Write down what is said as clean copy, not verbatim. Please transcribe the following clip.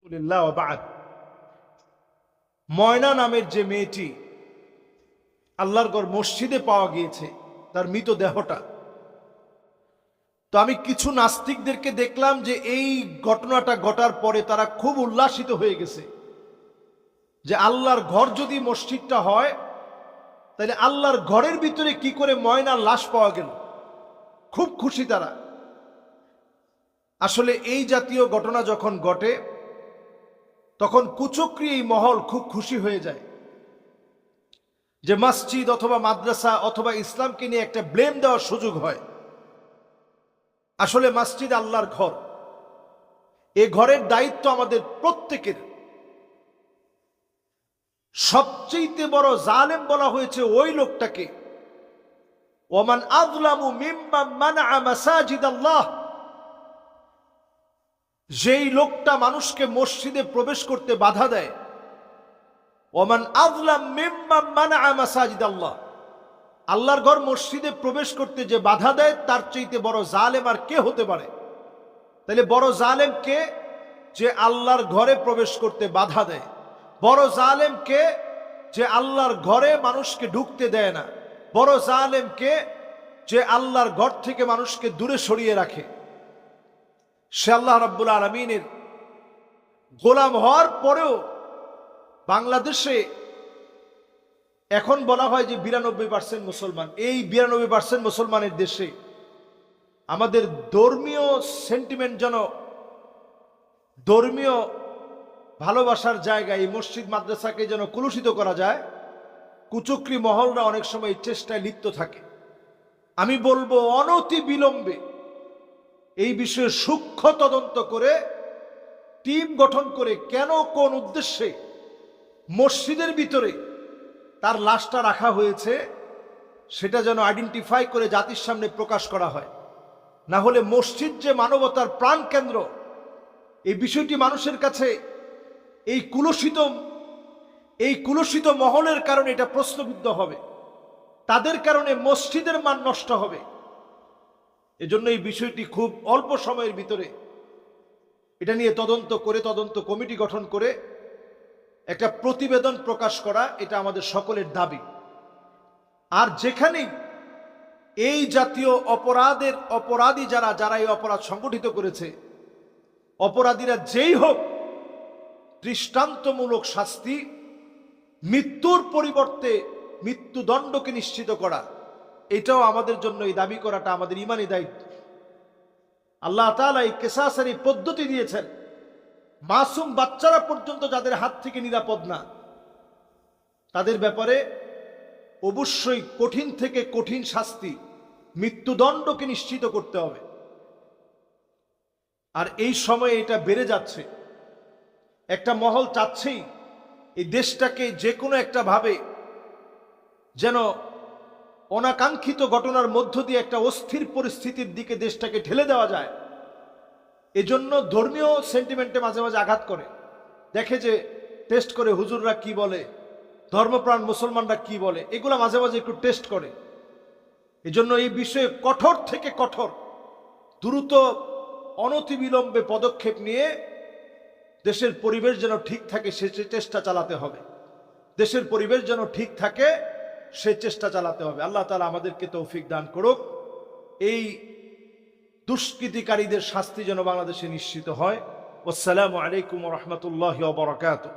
আলহামদুলিল্লাহ ওয়া বা'দ। ময়না নামের যে মেয়েটি আল্লাহর ঘর মসজিদে পাওয়া গিয়েছে, তার মৃতদেহটা, তো আমি কিছু নাস্তিকদেরকে দেখলাম যে এই ঘটনাটা ঘটার পরে তারা খুব উল্লাসিত হয়ে গেছে যে আল্লাহর ঘর যদি মসজিদটা হয় তাহলে আল্লাহর ঘরের ভিতরে কি করে ময়নার লাশ পাওয়া গেল। খুব খুশি তারা। আসলে এই জাতীয় ঘটনা যখন ঘটে তখন কুচক্রী এই মহল খুব খুশি হয়ে যায় যে মসজিদ অথবা মাদ্রাসা অথবা ইসলামকে নিয়ে একটা ব্লেম দেওয়ার সুযোগ হয়। আসলে মসজিদ আল্লাহর ঘর, এই ঘরের দায়িত্ব আমাদের প্রত্যেকের। সবচেয়ে বড় জালেম বলা হয়েছে ওই লোকটাকে, ওমান আযলামু মিম্মান মানআ মাসাজিদ আল্লাহ, যেই লোকটা মানুষকে মসজিদে প্রবেশ করতে বাধা দেয়। ওমান আযলাম মিম্মান মানআ মাসাজিদ আল্লাহ, আল্লাহর ঘর মসজিদে প্রবেশ করতে যে বাধা দেয় তার চাইতে বড় জালেম আর কে হতে পারে? তাহলে বড় জালেম কে? যে আল্লাহর ঘরে প্রবেশ করতে বাধা দেয়। বড় জালেম কে? যে আল্লাহর ঘরে মানুষকে ঢুকতে দেয় না। বড় জালেম কে? যে আল্লাহর ঘর থেকে মানুষকে দূরে সরিয়ে রাখে। সে আল্লাহ রাব্বুল আলামিনের গোলাম হওয়ার পরেও বাংলাদেশে এখন বলা হয় যে 92% মুসলমান। এই 92% মুসলমানের দেশে আমাদের ধর্মীয় সেন্টিমেন্ট যেন, ধর্মীয় ভালোবাসার জায়গায় এই মসজিদ মাদ্রাসাকে যেন কলুষিত করা যায়, কুচক্রী মহলরা অনেক সময় এই চেষ্টায় লিপ্ত থাকে। আমি বলবো অনতি বিলম্বে এই বিষয়ে সূক্ষ্ম তদন্ত করে টিম গঠন করে কেন কোন উদ্দেশ্যে মসজিদের ভিতরে তার লাশটা রাখা হয়েছে সেটা যেন আইডেন্টিফাই করে জাতির সামনে প্রকাশ করা হয়। না হলে মসজিদ যে মানবতার প্রাণ কেন্দ্র, এই বিষয়টি মানুষের কাছে এই কুলসিত মহলের কারণে এটা প্রশ্নবিদ্ধ হবে, তাদের কারণে মসজিদের মান নষ্ট হবে। এজন্য এই বিষয়টি খুব অল্প সময়ের ভিতরে এটা নিয়ে তদন্ত কমিটি গঠন করে একটা প্রতিবেদন প্রকাশ করা, এটা আমাদের সকলের দাবি। আর যেখানেই এই জাতীয় অপরাধী যারা এই অপরাধ সংগঠিত করেছে, অপরাধীরা যেই হোক, দৃষ্টান্তমূলক শাস্তি, মৃত্যুর পরিবর্তে মৃত্যুদণ্ডকে নিশ্চিত করা, এটাও আমাদের জন্য এই দাবি করাটা আমাদের ইমানি দায়িত্ব। আল্লাহ তাআলা এই কিসাসের এই পদ্ধতি দিয়েছেন। মাসুম বাচ্চারা পর্যন্ত যাদের হাত থেকে নিরাপদ না, তাদের ব্যাপারে অবশ্যই কঠিন থেকে কঠিন শাস্তি, মৃত্যুদণ্ডকে নিশ্চিত করতে হবে। আর এই সময়ে এটা বেড়ে যাচ্ছে। একটা মহল চাচ্ছেই এই দেশটাকে যে কোনো একটা ভাবে যেন অনাকাঙ্ক্ষিত ঘটনার মধ্য দিয়ে একটা অস্থির পরিস্থিতির দিকে দেশটাকে ঠেলে দেওয়া যায়। এজন্য ধর্মীয় সেন্টিমেন্টে মাঝে মাঝে আঘাত করে, দেখে যে টেস্ট করে হুজুররা কি বলে, ধর্মপ্রাণ মুসলমানরা কি বলে, এগুলা মাঝে মাঝে একটু টেস্ট করে। এজন্য এই বিষয়ে কঠোর থেকে কঠোর, দ্রুত অনতিবিলম্বে পদক্ষেপ নিয়ে দেশের পরিবেশ যেন ঠিক থাকে সে চেষ্টা চালাতে হবে। দেশের পরিবেশ যেন ঠিক থাকে সে চেষ্টা চালাতে হবে। আল্লাহ তাআলা আমাদেরকে তৌফিক দান করুক। এই দুষ্কৃতিকারীদের শাস্তি যেন বাংলাদেশে নিশ্চিত হয়। আসসালামু আলাইকুম ওয়া রাহমাতুল্লাহি ওয়া বারাকাতুহু।